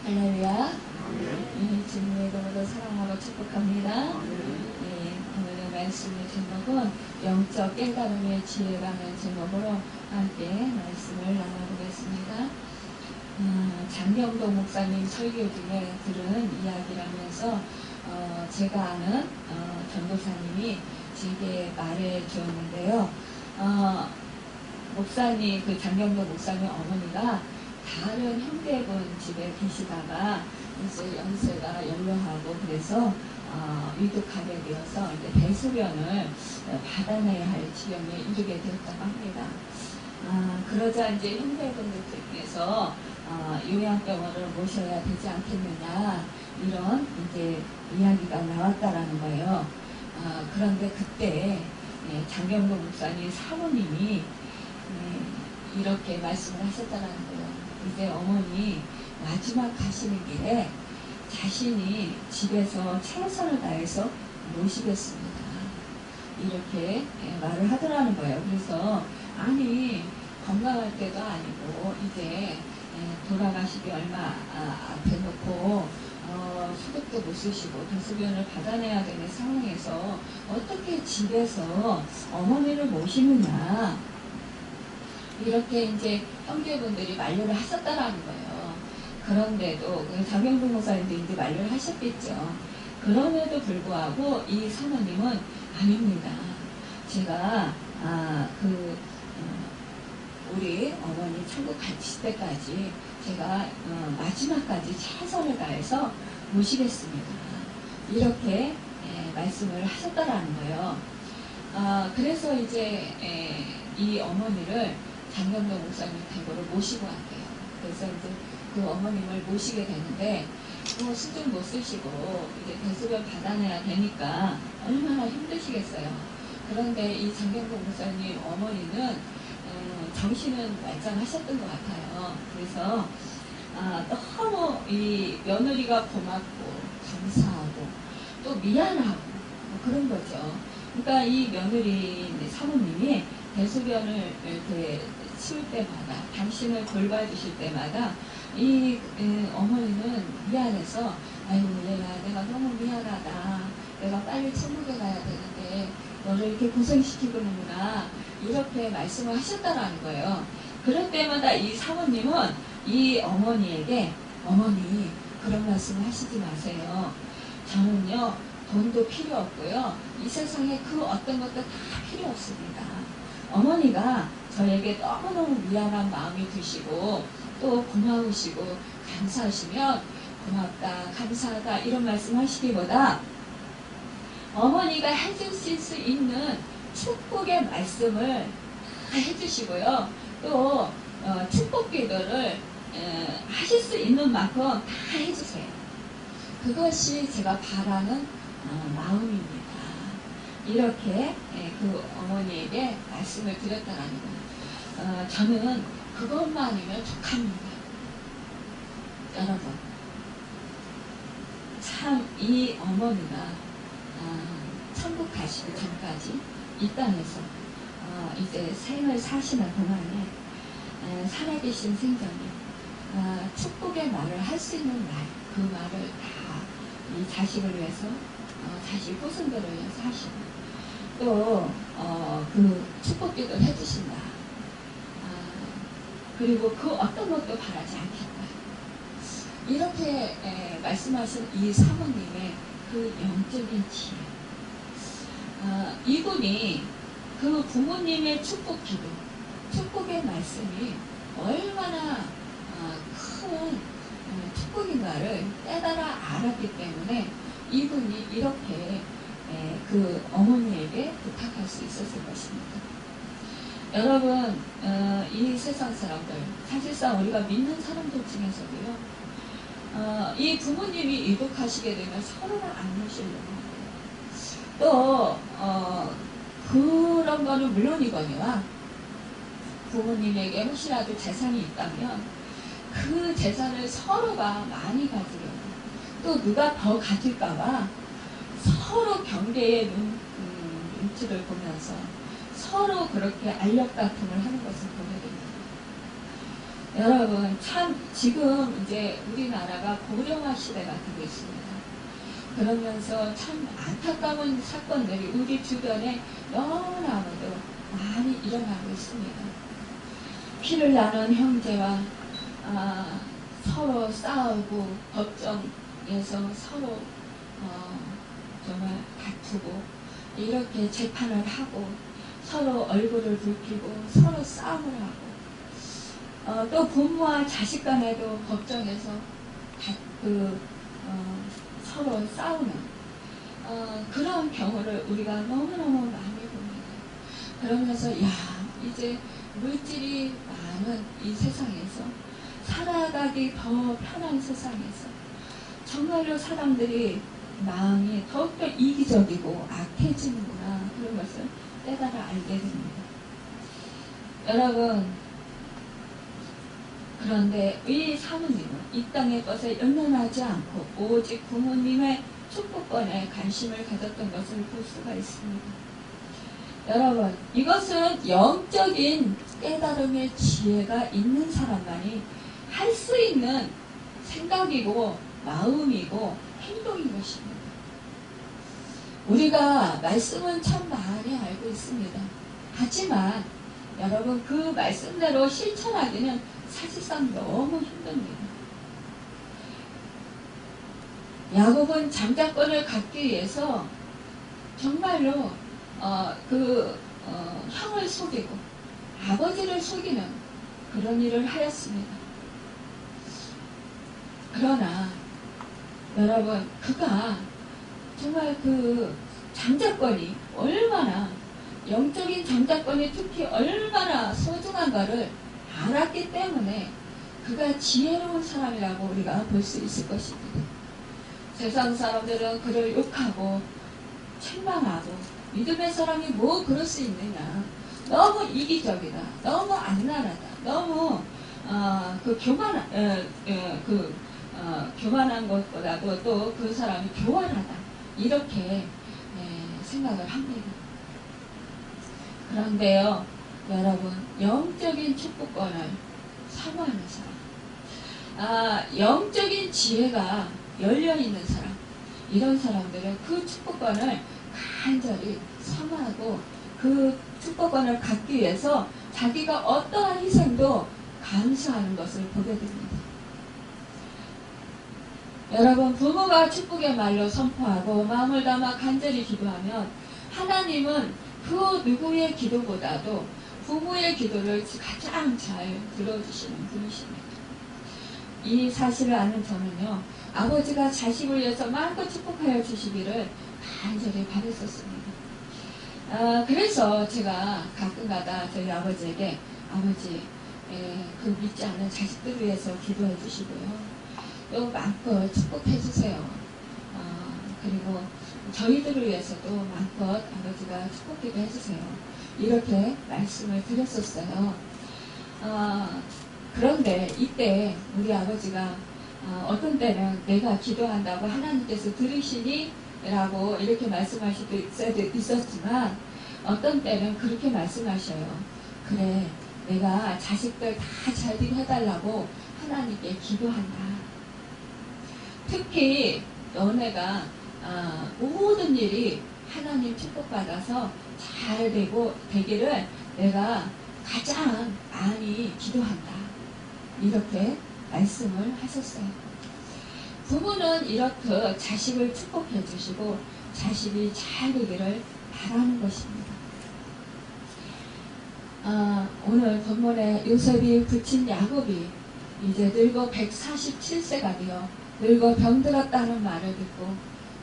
할렐루야. 주님의 이름으로 사랑하고 축복합니다. 오늘의 말씀의 제목은 영적 깨달음의 지혜라는 제목으로 함께 말씀을 나눠보겠습니다. 장경동 목사님 설교 중에 들은 이야기라면서 제가 아는 전도사님이 제게 말해 주었는데요. 목사님, 그 장경동 목사님 어머니가 다른 형제분 집에 계시다가 이제 연세가 연로하고 그래서 위독하게 되어서 이제 대소변을 받아내야 할 지경에 이르게 되었다고 합니다. 그러자 이제 형제분들 중에서 요양병원을 모셔야 되지 않겠느냐 이런 이제 이야기가 나왔다라는 거예요. 그런데 그때 장경동 목사님 사모님이 이렇게 말씀을 하셨다는 거예요. 이제 어머니 마지막 가시는 길에 자신이 집에서 최선을 다해서 모시겠습니다. 이렇게 말을 하더라는 거예요. 그래서 아니 건강할 때도 아니고 이제 돌아가시기 얼마 앞에 놓고 수급도 못 쓰시고 대소변을 받아내야 되는 상황에서 어떻게 집에서 어머니를 모시느냐 이렇게 이제 형제분들이 만류를 하셨다라는 거예요. 그런데도 장경동 목사님도 이제 만류를 하셨겠죠. 그럼에도 불구하고 이 사모님은 아닙니다. 제가 우리 어머니 천국 가실 때까지 제가 마지막까지 최선을 다해서 모시겠습니다. 이렇게 말씀을 하셨다라는 거예요. 그래서 이제 이 어머니를 장경동 목사님 댁으로 모시고 왔대요. 그래서 이제 그 어머님을 모시게 되는데 수준 못 쓰시고 이제 대소변 받아내야 되니까 얼마나 힘드시겠어요. 그런데 이 장경동 목사님 어머니는 정신은 말짱하셨던 것 같아요. 그래서 너무 이 며느리가 고맙고 감사하고 또 미안하고 그런 거죠. 그러니까 이 며느리 사모님이 대소변을 이렇게 치울 때마다 당신을 돌봐주실 때마다 이 어머니는 미안해서 아이고 얘가 내가 너무 미안하다. 내가 빨리 천국에 가야 되는데 너를 이렇게 고생시키는구나. 이렇게 말씀을 하셨다라는 거예요. 그럴 때마다 이 사모님은 이 어머니에게 어머니 그런 말씀을 하시지 마세요. 저는요 돈도 필요 없고요. 이 세상에 그 어떤 것도 다 필요 없습니다. 어머니가 저에게 너무너무 미안한 마음이 드시고 또 고마우시고 감사하시면 고맙다 감사하다 이런 말씀 하시기보다 어머니가 해주실 수 있는 축복의 말씀을 다 해주시고요. 또 축복 기도를 하실 수 있는 만큼 다 해주세요. 그것이 제가 바라는 마음입니다. 이렇게 그 어머니에게 말씀을 드렸다는 거예요. 저는 그것만이면 족합니다. 여러분 참 이 어머니가 천국 가시기 전까지 이 땅에서 이제 생을 사시는 동안에 살아계신 생전에 축복의 말을 할 수 있는 말, 그 말을 다 이 자식을 위해서 자식 후손들을 위해서 하시고 또 그 축복기도 해주신다. 그리고 그 어떤 것도 바라지 않겠다. 이렇게 말씀하신 이 사모님의 그 영적인 지혜. 이분이 그 부모님의 축복 기도, 축복의 말씀이 얼마나 큰 축복인가를 깨달아 알았기 때문에 이분이 이렇게 그 어머니에게 부탁할 수 있었을 것입니다. 여러분 이 세상 사람들 사실상 우리가 믿는 사람들 중에서도요 이 부모님이 이독하시게 되면 서로를 안 모시려고 또 그런 거는 물론이거니와 부모님에게 혹시라도 재산이 있다면 그 재산을 서로가 많이 가지려고 또 누가 더 가질까봐 서로 경계의 눈치를 보면서 서로 그렇게 알력다툼을 하는 것을 보게 됩니다. 여러분, 참 지금 이제 우리나라가 고령화 시대가 되고 있습니다. 그러면서 참 안타까운 사건들이 우리 주변에 너무나도 많이 일어나고 있습니다. 피를 나눈 형제와 서로 싸우고 법정에서 서로 정말 다투고 이렇게 재판을 하고 서로 얼굴을 붉히고 서로 싸움을 하고 또 부모와 자식 간에도 법정에서 서로 싸우는 그런 경우를 우리가 너무너무 많이 봅니다. 그러면서 이제 물질이 많은 이 세상에서 살아가기 더 편한 세상에서 정말로 사람들이 마음이 더욱더 이기적이고 악해지는구나, 그런 것을 깨달아 알게 됩니다. 여러분, 그런데 이 사모님은 이 땅의 것에 연연하지 않고 오직 부모님의 축복권에 관심을 가졌던 것을 볼 수가 있습니다. 여러분, 이것은 영적인 깨달음의 지혜가 있는 사람만이 할 수 있는 생각이고 마음이고 행동인 것입니다. 우리가 말씀은 참 많이 알고 있습니다. 하지만 여러분, 그 말씀대로 실천하기는 사실상 너무 힘듭니다. 야곱은 장자권을 갖기 위해서 정말로 형을 속이고 아버지를 속이는 그런 일을 하였습니다. 그러나 여러분, 그가 정말 그 장자권이 얼마나, 영적인 장자권이 특히 얼마나 소중한가를 알았기 때문에 그가 지혜로운 사람이라고 우리가 볼 수 있을 것입니다. 세상 사람들은 그를 욕하고 책망하고 믿음의 사람이 뭐 그럴 수 있느냐, 너무 이기적이다, 너무 안나라다, 너무 교만한 것보다도 또 그 사람이 교활하다, 이렇게 생각을 합니다. 그런데요, 여러분, 영적인 축복권을 사모하는 사람, 영적인 지혜가 열려있는 사람, 이런 사람들은 그 축복권을 간절히 사모하고 그 축복권을 갖기 위해서 자기가 어떠한 희생도 감수하는 것을 보게 됩니다. 여러분, 부모가 축복의 말로 선포하고 마음을 담아 간절히 기도하면 하나님은 그 누구의 기도보다도 부모의 기도를 가장 잘 들어주시는 분이십니다. 이 사실을 아는 저는요, 아버지가 자식을 위해서 마음껏 축복하여 주시기를 간절히 바랬었습니다. 그래서 제가 가끔가다 저희 아버지에게, 아버지, 그 믿지 않는 자식들을 위해서 기도해 주시고요, 또 마음껏 축복해 주세요. 그리고 저희들을 위해서도 마음껏 아버지가 축복기도 해주세요, 이렇게 말씀을 드렸었어요. 그런데 이때 우리 아버지가 어떤 때는 내가 기도한다고 하나님께서 들으시니? 라고 이렇게 말씀하실 때 있었지만 어떤 때는 그렇게 말씀하셔요. 그래, 내가 자식들 다 잘 되게 해달라고 하나님께 기도한다. 특히 너네가 모든 일이 하나님 축복받아서 잘 되기를 내가 가장 많이 기도한다, 이렇게 말씀을 하셨어요. 부모는 이렇게 자식을 축복해 주시고 자식이 잘 되기를 바라는 것입니다. 오늘 본문에 요셉이 붙인 야곱이 이제 늙어 147세가 되어 늙어 병들었다는 말을 듣고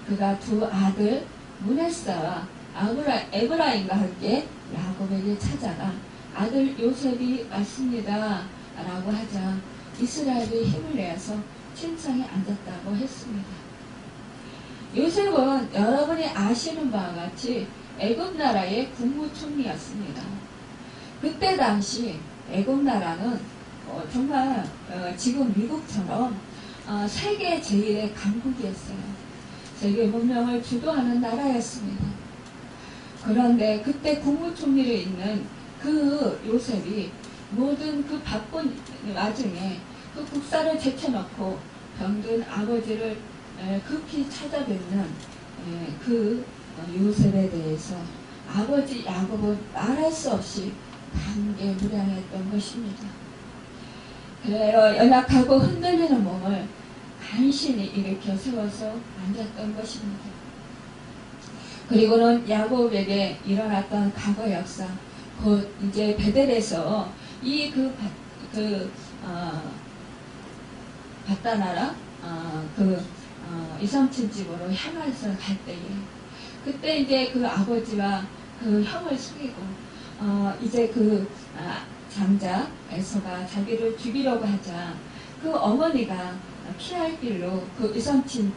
그가 두 아들 문에사와 에브라임과 함께 야곱에게 찾아가 아들 요셉이 왔습니다 라고 하자 이스라엘이 힘을 내어서 침상에 앉았다고 했습니다. 요셉은 여러분이 아시는 바와 같이 애굽 나라의 국무총리였습니다. 그때 당시 애굽 나라는 정말 지금 미국처럼 세계 제1의 강국이었어요. 세계 문명을 주도하는 나라였습니다. 그런데 그때 국무총리를 있는 그 요셉이 모든 그 바쁜 와중에 그 국사를 제쳐놓고 병든 아버지를 급히 찾아뵙는 그 요셉에 대해서 아버지 야곱은 말할 수 없이 감개무량했던 것입니다. 그래요. 연약하고 흔들리는 몸을 간신히 일으켜 세워서 앉았던 것입니다. 그리고는 야곱에게 일어났던 과거 역사, 곧 이제 베델에서 이 바다나라 이삼촌 집으로 향해서 갈 때에, 그때 이제 그 아버지와 그 형을 숙이고 이제 장자 에서가 자기를 죽이려고 하자 그 어머니가 피할 길로 그 이삼촌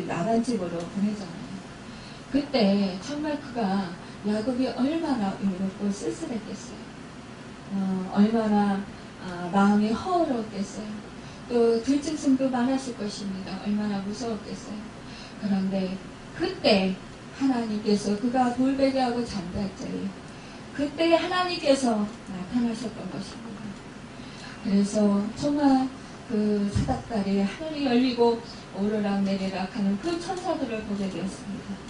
나란 집으로 보내잖아요. 그때 정말 그가 야곱이 얼마나 외롭고 쓸쓸했겠어요. 얼마나 마음이 허울었겠어요. 또 들짐승도 많았을 것입니다. 얼마나 무서웠겠어요. 그런데 그때 하나님께서 그가 돌베개하고 잠잘 때에 그때 하나님께서 나타나셨던 것입니다. 그래서 정말 그 사닥다리에 하늘이 열리고 오르락 내리락 하는 그 천사들을 보게 되었습니다.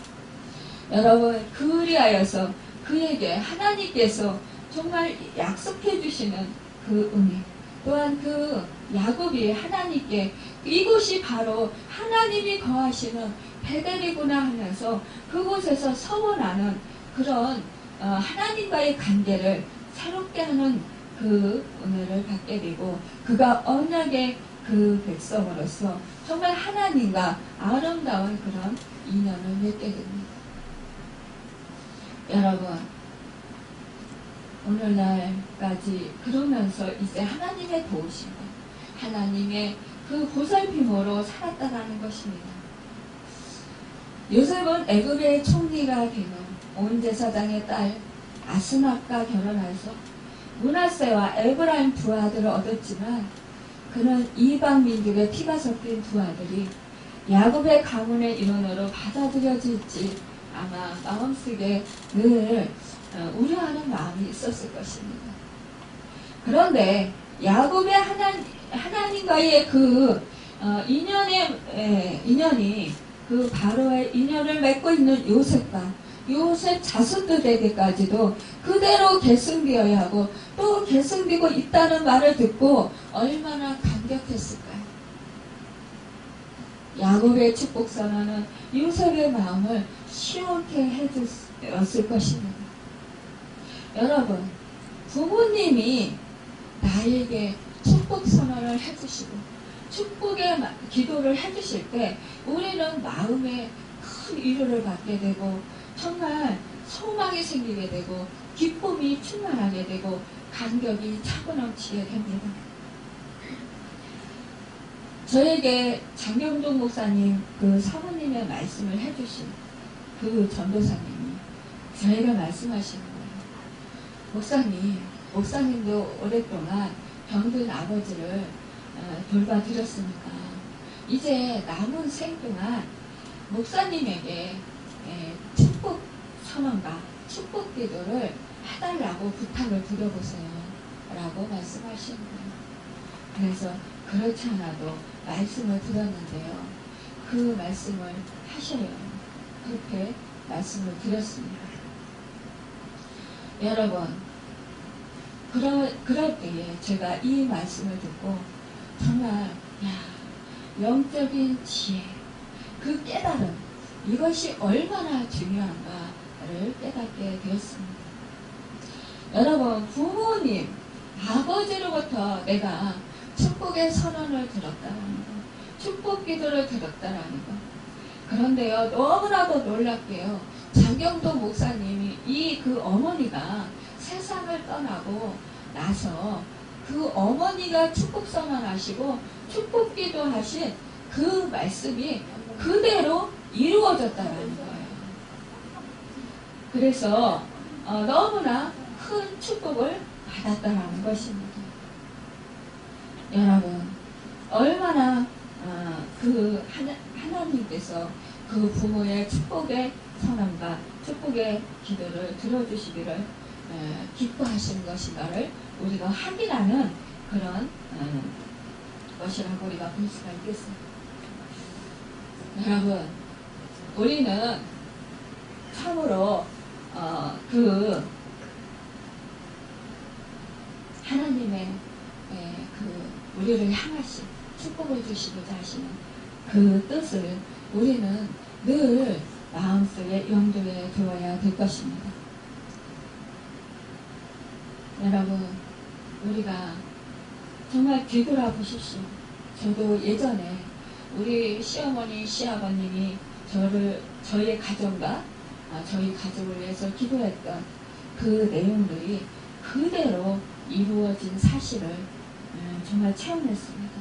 여러분, 그리하여서 그에게 하나님께서 정말 약속해 주시는 그 은혜, 또한 그 야곱이 하나님께 이곳이 바로 하나님이 거하시는 베델이구나 하면서 그곳에서 서원하는 그런 하나님과의 관계를 새롭게 하는 그 은혜를 받게 되고, 그가 언약의 그 백성으로서 정말 하나님과 아름다운 그런 인연을 맺게 됩니다. 여러분, 오늘날까지 그러면서 이제 하나님의 도우심과 하나님의 그 보살핌으로 살았다라는 것입니다. 요셉은 애굽의 총리가 되는 온 제사장의 딸 아스낙과 결혼해서 므낫세와 에브라임 두 아들을 얻었지만, 그는 이방 민족의 피가 섞인 두 아들이 야곱의 가문의 일원으로 받아들여질지 아마 마음속에 늘 우려하는 마음이 있었을 것입니다. 그런데 야곱의 하나님과의 그 인연이 그 바로의 인연을 맺고 있는 요셉과 요셉 자손들에게까지도 그대로 계승되어야 하고 또 계승되고 있다는 말을 듣고 얼마나 감격했을까요? 야곱의 축복 선언은 요셉의 마음을 시원케 해줬을 것입니다. 여러분, 부모님이 나에게 축복 선언을 해주시고 축복의 기도를 해주실 때 우리는 마음에 큰 위로를 받게 되고 정말 소망이 생기게 되고 기쁨이 충만하게 되고 감격이 차고 넘치게 됩니다. 저에게 장경동 목사님 그 사모님의 말씀을 해주신 그 전도사님이 저에게 말씀하시는 거예요. 목사님도 오랫동안 병든 아버지를 돌봐드렸으니까 이제 남은 생 동안 목사님에게 축복 선언과 축복 기도를 해달라고 부탁을 드려보세요 라고 말씀하시는 거예요. 그래서 그렇지 않아도 말씀을 드렸는데요, 그 말씀을 하셔요. 그렇게 말씀을 드렸습니다. 여러분, 그럴 때에 제가 이 말씀을 듣고 정말 영적인 지혜, 그 깨달음, 이것이 얼마나 중요한가를 깨닫게 되었습니다. 여러분, 부모님, 아버지로부터 내가 축복의 선언을 들었다라는 것, 축복 기도를 들었다라는 것. 그런데요, 너무나도 놀랍게요, 장경동 목사님이 그 어머니가 세상을 떠나고 나서 그 어머니가 축복 선언하시고 축복 기도하신 그 말씀이 그대로 이루어졌다는 거예요. 그래서 너무나 큰 축복을 받았다는 것입니다. 여러분, 얼마나 하나님께서 그 부모의 축복의 선언과 축복의 기도를 들어주시기를 기뻐하시는 것인가를 우리가 확인하는 그런 것이라고 우리가 볼 수가 있겠습니다. 여러분, 우리는 참으로 하나님의 그 우리를 향하신 축복을 주시고자 하시는 그 뜻을 우리는 늘 마음속에 염두에 두어야 될 것입니다. 여러분, 우리가 정말 뒤돌아보십시오. 저도 예전에 우리 시어머니, 시아버님이 저희 가정과 저희 가족을 위해서 기도했던 그 내용들이 그대로 이루어진 사실을 정말 체험했습니다.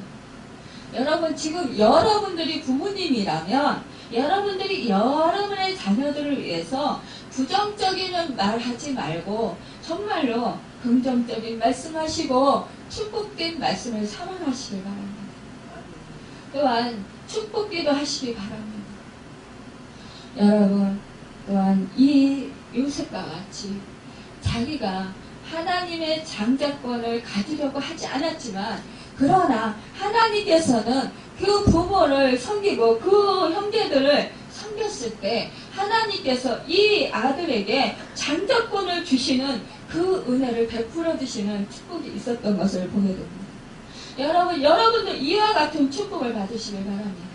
여러분, 지금 여러분들이 부모님이라면 여러분들이 여러분의 자녀들을 위해서 부정적인 말 하지 말고 정말로 긍정적인 말씀하시고 축복된 말씀을 선언하시길 바랍니다. 또한 축복기도 하시기 바랍니다. 여러분, 또한 이 요셉과 같이 자기가 하나님의 장자권을 가지려고 하지 않았지만 그러나 하나님께서는 그 부모를 섬기고 그 형제들을 섬겼을 때 하나님께서 이 아들에게 장자권을 주시는 그 은혜를 베풀어 주시는 축복이 있었던 것을 보게 됩니다. 여러분, 여러분도 이와 같은 축복을 받으시길 바랍니다.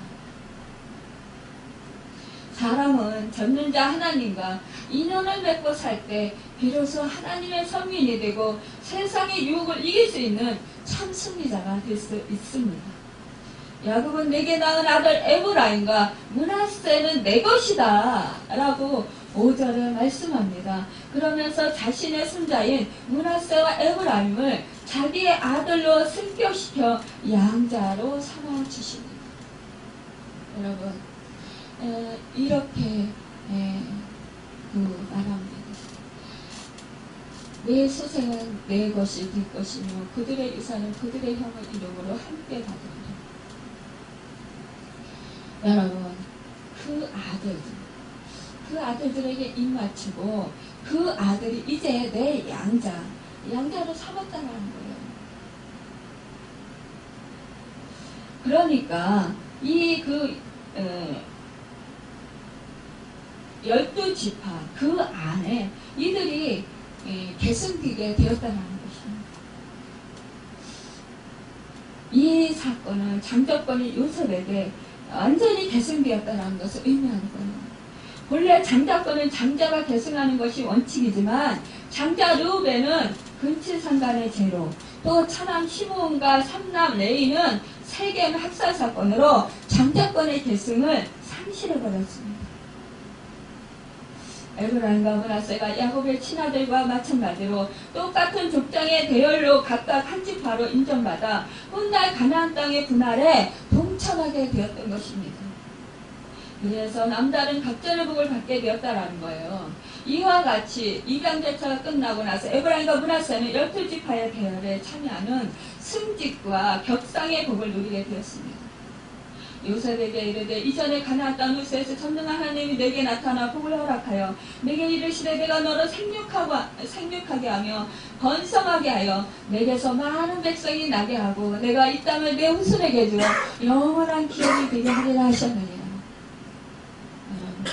사람은 전능자 하나님과 인연을 맺고 살 때 비로소 하나님의 선민이 되고 세상의 유혹을 이길 수 있는 참 승리자가 될 수 있습니다. 야곱은 내게 낳은 아들 에브라임과 므낫세는 내 것이다 라고 5절에 말씀합니다. 그러면서 자신의 손자인 므낫세와 에브라임을 자기의 아들로 승격시켜 양자로 삼아주십니다. 여러분, 이렇게 말합니다. 내 소생은 내 것이 될 것이며 그들의 유산은 그들의 형의 이름으로 함께 받으리라. 여러분, 그 아들들에게 입맞추고 그 아들이 이제 내 양자로 삼았다는 거예요. 그러니까 이 12지파 그 안에 이들이 계승되게 되었다는 것입니다. 이 사건은 장자권이 요셉에게 완전히 계승되었다는 것을 의미하는 거예요. 본래 장자권은 장자가 계승하는 것이 원칙이지만 장자 르우벤은 근칠상간의 죄로 또 차남 시므온과 삼남 레이는 세겜 학살 사건으로 장자권의 계승을 상실해버렸습니다. 에브라임과 므낫세가 야곱의 친아들과 마찬가지로 똑같은 족장의 대열로 각각 한 지파로 인정받아 훗날 가나안 땅의 분할에 동참하게 되었던 것입니다. 그래서 남다른 각자의 복을 받게 되었다라는 거예요. 이와 같이 입양절차가 끝나고 나서 에브라임과 므낫세는 12지파의 대열에 참여하는 승직과 격상의 복을 누리게 되었습니다. 요셉에게 이르되 이전에 가나안 땅 루스에서 전능한 하나님이 내게 나타나 복을 허락하여 내게 이르시되 내가 너를 생육하게 하며 번성하게 하여 내게서 많은 백성이 나게 하고 내가 이 땅을 내 후손에게 주어 영원한 기업이 되게 하리라 하셨느니라. 여러분,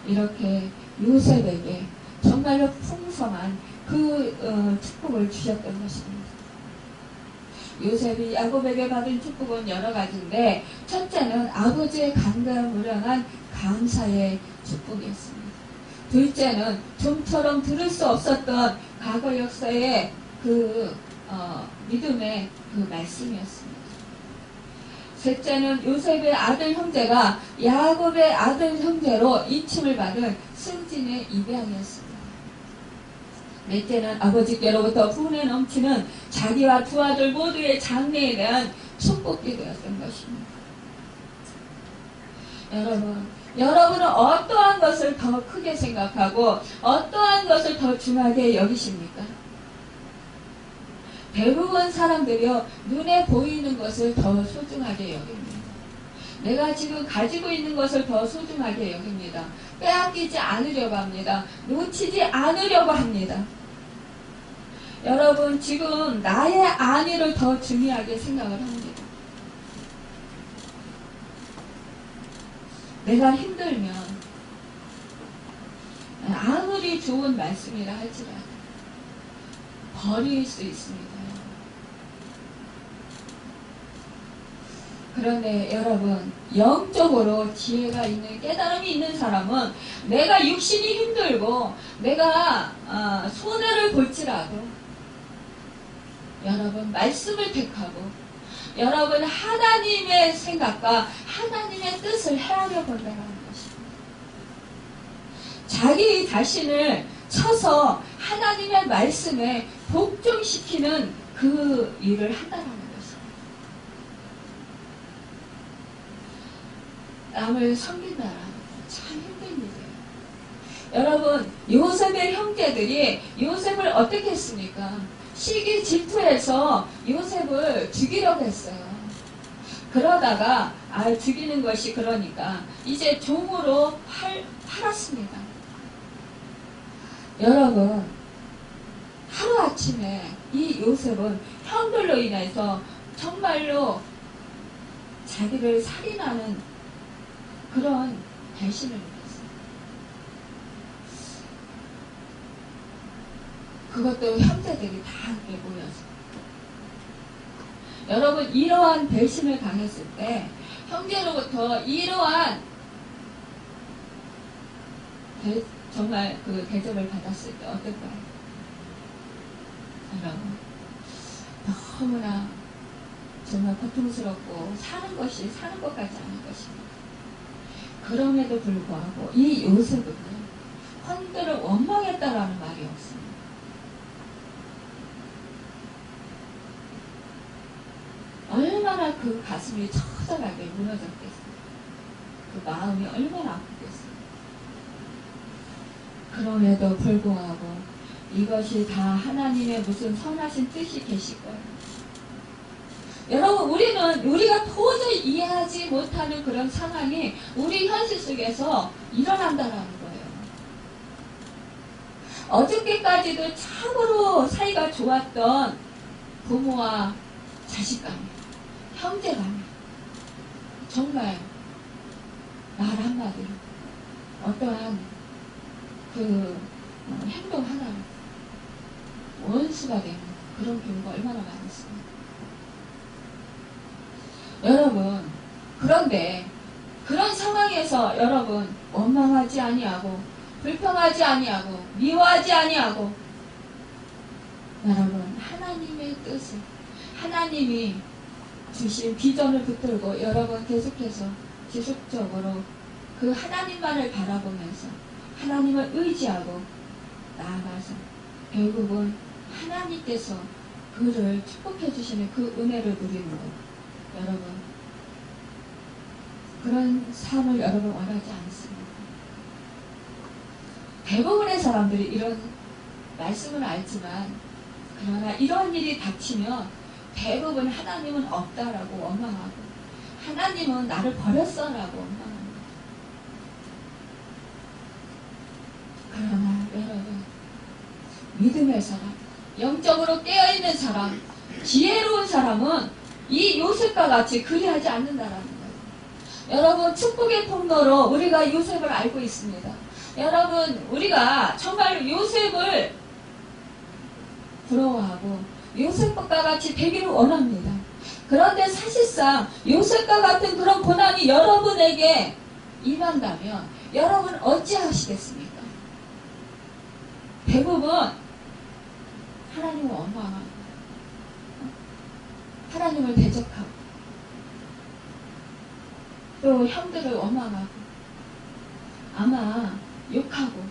이렇게 요셉에게 정말로 풍성한 그 축복을 주셨던 것입니다. 요셉이 야곱에게 받은 축복은 여러 가지인데 첫째는 아버지의 강감무량한 감사의 축복이었습니다. 둘째는 좀처럼 들을 수 없었던 과거 역사의 믿음의 말씀이었습니다. 셋째는 요셉의 아들 형제가 야곱의 아들 형제로 인침을 받은 승진의 입양이었습니다. 넷째는 아버지께로부터 분에 넘치는 자기와 두 아들 모두의 장래에 대한 축복이 되었던 것입니다. 여러분은 어떠한 것을 더 크게 생각하고 어떠한 것을 더 중하게 여기십니까? 대부분 사람들이요, 눈에 보이는 것을 더 소중하게 여깁니다. 내가 지금 가지고 있는 것을 더 소중하게 여깁니다. 빼앗기지 않으려고 합니다. 놓치지 않으려고 합니다. 여러분 지금 나의 안위를 더 중요하게 생각을 합니다. 내가 힘들면 아무리 좋은 말씀이라 할지라도 버릴 수 있습니다. 그런데 여러분 영적으로 지혜가 있는 깨달음이 있는 사람은 내가 육신이 힘들고 내가 손해를 볼지라도 여러분 말씀을 택하고 여러분 하나님의 생각과 하나님의 뜻을 헤아려 본다는 것입니다. 자기 자신을 쳐서 하나님의 말씀에 복종시키는 그 일을 한다는 것입니다. 남을 섬긴다라는 참 힘든 일이에요. 여러분 요셉의 형제들이 요셉을 어떻게 했습니까? 시기 질투해서 요셉을 죽이려고 했어요. 그러다가 죽이는 것이 그러니까 이제 종으로 팔았습니다. 여러분 하루아침에 이 요셉은 형들로 인해서 정말로 자기를 살인하는 그런 배신을 했어요. 그것도 형제들이 다 함께 모여서. 여러분 이러한 배신을 당했을 때 형제로부터 이러한 정말 그 대접을 받았을 때 어떨까요? 여러분 너무나 정말 고통스럽고 사는 것 같지 않은 것입니다. 그럼에도 불구하고 이 요셉은 형들을 원망했다라는 말이 없습니다. 얼마나 그 가슴이 처절하게 무너졌겠어요. 그 마음이 얼마나 아프겠어요. 그럼에도 불구하고 이것이 다 하나님의 무슨 선하신 뜻이 계실 거예요. 여러분 우리가 도저히 이해하지 못하는 그런 상황이 우리 현실 속에서 일어난다는 거예요. 어저께까지도 참으로 사이가 좋았던 부모와 자식 간에 형제 간에 정말 말 한마디로 어떠한 그 행동 하나로 원수가 되는 그런 경우가 얼마나 많습니다. 여러분 그런데 그런 상황에서 여러분 원망하지 아니하고 불평하지 아니하고 미워하지 아니하고 여러분 하나님의 뜻을 하나님이 주신 비전을 붙들고 여러분 계속해서 지속적으로 그 하나님만을 바라보면서 하나님을 의지하고 나아가서 결국은 하나님께서 그를 축복해 주시는 그 은혜를 누리는 것. 여러분 그런 삶을 여러분 원하지 않습니다. 대부분의 사람들이 이런 말씀을 알지만 그러나 이런 일이 닥치면 대부분 하나님은 없다라고 원망하고 하나님은 나를 버렸어라고 원망합니다. 그러나 여러분 믿음의 사람, 영적으로 깨어있는 사람, 지혜로운 사람은 이 요셉과 같이 그리하지 않는다라는 거예요. 여러분 축복의 통로로 우리가 요셉을 알고 있습니다. 여러분 우리가 정말 요셉을 부러워하고 요셉과 같이 되기를 원합니다. 그런데 사실상 요셉과 같은 그런 고난이 여러분에게 임한다면 여러분 어찌하시겠습니까? 대부분 하나님을 원망하고 하나님을 대적하고 또 형들을 원망하고 아마 욕하고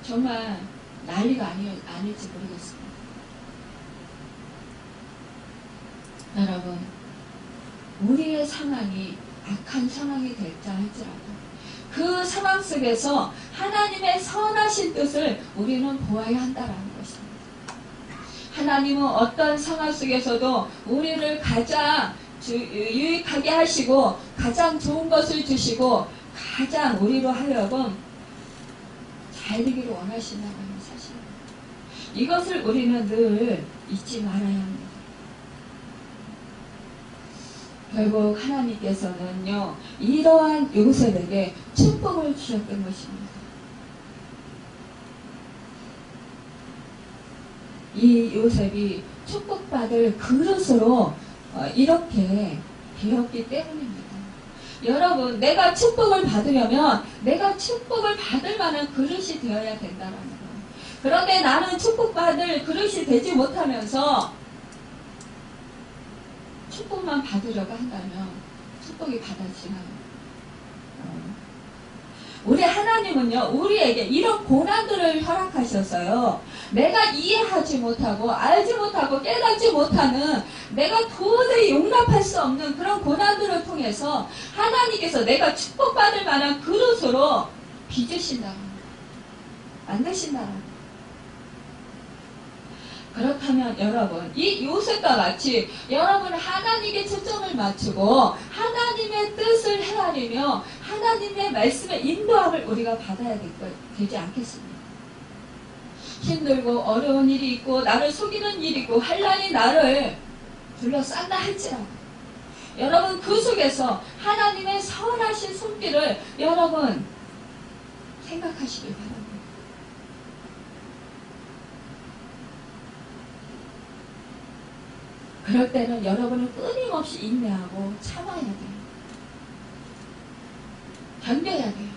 정말 난리가 아닐지 모르겠습니다. 여러분 우리의 상황이 악한 상황이 될자 할지라도 그 상황 속에서 하나님의 선하신 뜻을 우리는 보아야 한다라는 것입니다. 하나님은 어떤 상황 속에서도 우리를 가장 유익하게 하시고 가장 좋은 것을 주시고 가장 우리로 하여금 잘 되기를 원하신다는 사실입니다. 이것을 우리는 늘 잊지 말아야 합니다. 결국 하나님께서는요, 이러한 요셉에게 축복을 주셨던 것입니다. 이 요셉이 축복받을 그릇으로 이렇게 되었기 때문입니다. 여러분, 내가 축복을 받으려면 내가 축복을 받을 만한 그릇이 되어야 된다는 거예요. 그런데 나는 축복받을 그릇이 되지 못하면서 축복만 받으려고 한다면 축복이 받아지나요? 우리 하나님은요, 우리에게 이런 고난들을 허락하셨어요. 내가 이해하지 못하고 알지 못하고 깨닫지 못하는, 내가 도저히 용납할 수 없는 그런 고난들을 통해서 하나님께서 내가 축복받을 만한 그릇으로 빚으신다, 만드신다. 그렇다면 여러분, 이 요셉과 같이 여러분 하나님께 초점을 맞추고 하나님의 뜻을 헤아리며 하나님의 말씀의 인도함을 우리가 받아야 되지 않겠습니까? 힘들고 어려운 일이 있고 나를 속이는 일이 있고 환난이 나를 둘러싼다 할지라도 여러분 그 속에서 하나님의 선하신 손길을 여러분 생각하시길 바랍니다. 그럴 때는 여러분은 끊임없이 인내하고 참아야 돼요. 견뎌야 돼요.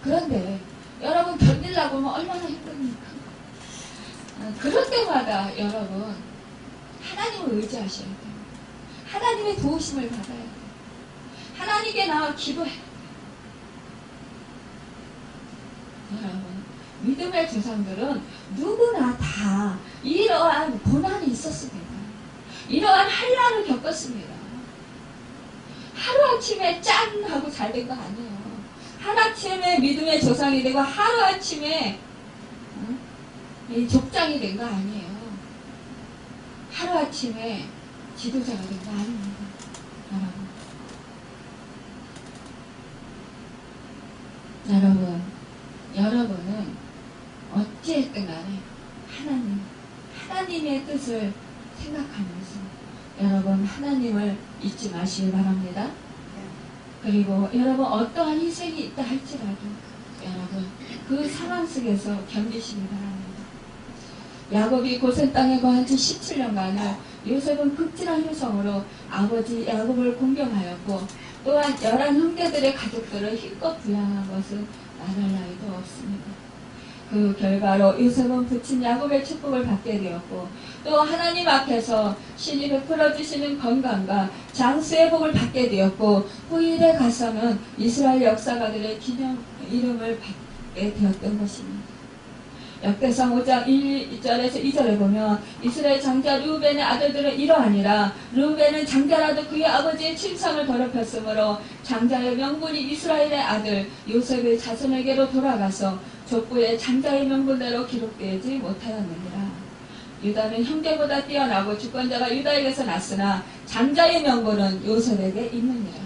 그런데 여러분 견디려고 하면 얼마나 힘듭니까? 그럴 때마다 여러분 하나님을 의지하셔야 돼요. 하나님의 도우심을 받아야 돼요. 하나님께 나와 기도해야 돼요. 여러분 믿음의 조상들은 누구나 다 이러한 고난이 있었습니다. 이러한 환난을 겪었습니다. 하루아침에 짠 하고 잘 된 거 아니에요. 하루아침에 믿음의 조상이 되고 하루아침에 족장이 된 거 아니에요. 하루아침에 지도자가 된 거 아닙니다. 여러분은 어찌했든 간에 하나님의 뜻을 생각하면서 여러분 하나님을 잊지 마시기 바랍니다. 그리고 여러분 어떠한 희생이 있다 할지라도 여러분 그 상황 속에서 견디시기 바랍니다. 야곱이 고센 땅에 거한 지 17년간을 요셉은 극진한 효성으로 아버지 야곱을 공경하였고 또한 11형제들의 가족들을 힘껏 부양한 것은 말할 나위도 없습니다. 그 결과로 요셉은 부친 야곱의 축복을 받게 되었고 또 하나님 앞에서 신이 베풀어 주시는 건강과 장수의 복을 받게 되었고 후일에 가서는 이스라엘 역사가들의 기념 이름을 받게 되었던 것입니다. 역대상 5장 1절에서 2절에 보면 이스라엘 장자 르우벤의 아들들은 이러하니라. 르우벤은 장자라도 그의 아버지의 침상을 더럽혔으므로 장자의 명분이 이스라엘의 아들 요셉의 자손에게로 돌아가서 족보에 장자의 명분대로 기록되지 못하였느니라. 유다는 형제보다 뛰어나고 주권자가 유다에게서 났으나 장자의 명분은 요셉에게 있느니라.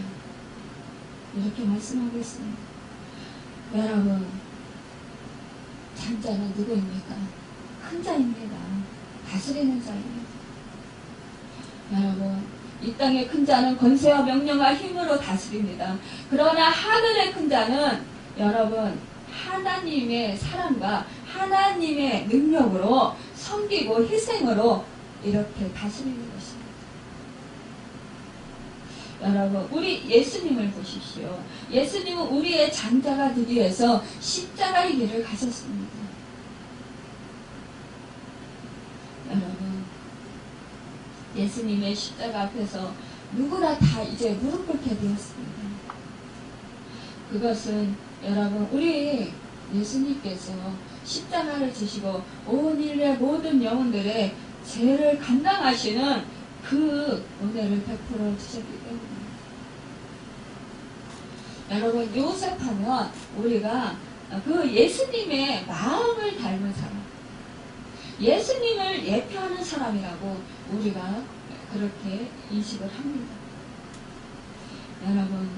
이렇게 말씀하고 있습니다. 여러분 장자는 누구입니까? 큰 자입니다. 다스리는 자입니다. 여러분 이 땅의 큰 자는 권세와 명령과 힘으로 다스립니다. 그러나 하늘의 큰 자는 여러분 하나님의 사랑과 하나님의 능력으로 섬기고 희생으로 이렇게 다스리는 것입니다. 여러분 우리 예수님을 보십시오. 예수님은 우리의 장자가 되기 위해서 십자가의 길을 가셨습니다. 여러분 예수님의 십자가 앞에서 누구나 다 이제 무릎 꿇게 되었습니다. 그것은 여러분 우리 예수님께서 십자가를 지시고 온 인류의 모든 영혼들의 죄를 감당하시는 그 은혜를 베풀어 주셨기 때문입니다. 여러분 요셉하면 우리가 그 예수님의 마음을 닮은 사람, 예수님을 예표하는 사람이라고 우리가 그렇게 인식을 합니다. 여러분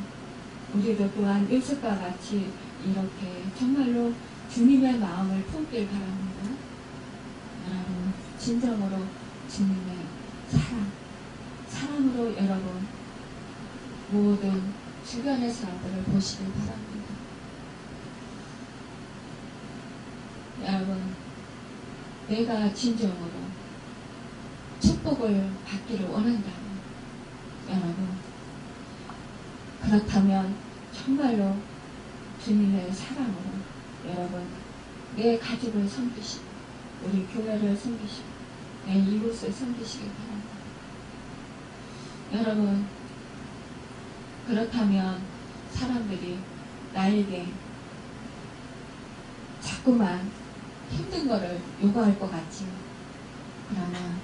우리도 또한 요셉과 같이 이렇게 정말로 주님의 마음을 품길 바랍니다. 진정으로 주님의 사랑으로 여러분 모든 주변의 사람들을 보시길 바랍니다. 여러분, 내가 진정으로 축복을 받기를 원한다면, 여러분, 그렇다면 정말로 주님의 사랑으로 여러분 내 가족을 섬기시고 우리 교회를 섬기시고 내 이웃을 섬기시길 바랍니다. 여러분, 그렇다면 사람들이 나에게 자꾸만 힘든 거를 요구할 것 같지요. 그러나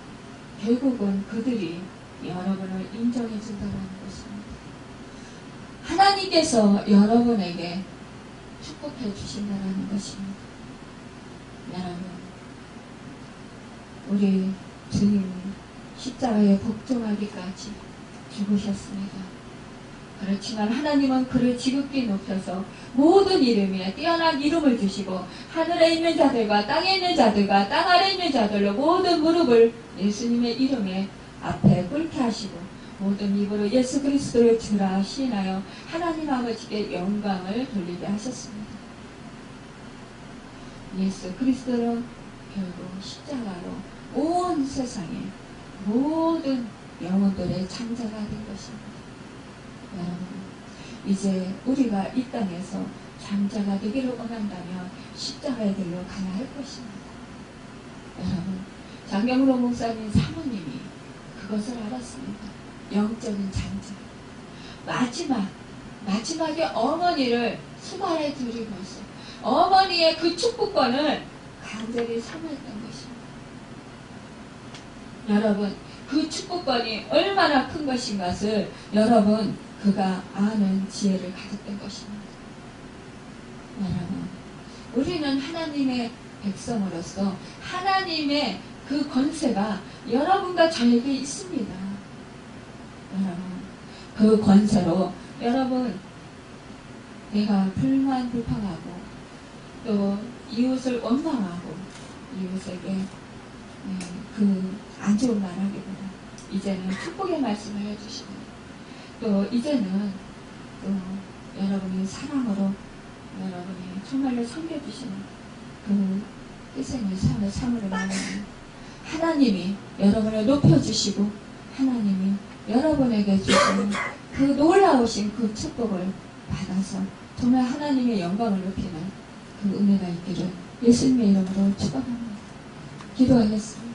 결국은 그들이 여러분을 인정해 준다는 것입니다. 하나님께서 여러분에게 축복해 주신다는 것입니다. 여러분, 우리 주님이 십자가에 복종하기까지 죽으셨습니다. 그렇지만 하나님은 그를 지극히 높여서 모든 이름에 뛰어난 이름을 주시고 하늘에 있는 자들과 땅에 있는 자들과 땅 아래에 있는 자들로 모든 무릎을 예수님의 이름에 앞에 꿇게 하시고 모든 입으로 예수 그리스도를 주라 시인하여 하나님 아버지께 영광을 돌리게 하셨습니다. 예수 그리스도는 결국 십자가로 온 세상의 모든 영혼들의 창자가 된 것입니다. 여러분, 이제 우리가 이 땅에서 장자가 되기를 원한다면 십자가의 길로 가야 할 것입니다. 여러분, 장경로 목사님 사모님이 그것을 알았습니다. 영적인 장자. 마지막에 어머니를 수발에 들이면서 어머니의 그 축복권을 간절히 사모했던 것입니다. 여러분, 그 축복권이 얼마나 큰 것인 것을 여러분 그가 아는 지혜를 가졌던 것입니다. 여러분, 우리는 하나님의 백성으로서 하나님의 그 권세가 여러분과 저에게 있습니다. 여러분, 그 권세로 여러분 내가 불평하고 또 이웃을 원망하고 이웃에게 그 안 좋은 말 하기보다 이제는 축복의 말씀을 해주시고 또 이제는 또 여러분이 사랑으로 여러분이 정말로 섬겨주시는 그 희생의 삶을 삶으로 나누는 하나님이 여러분을 높여주시고 하나님이 여러분에게 주시는 그 놀라우신 그 축복을 받아서 정말 하나님의 영광을 높이는 그 은혜가 있기를 예수님의 이름으로 축원합니다. 기도하겠습니다.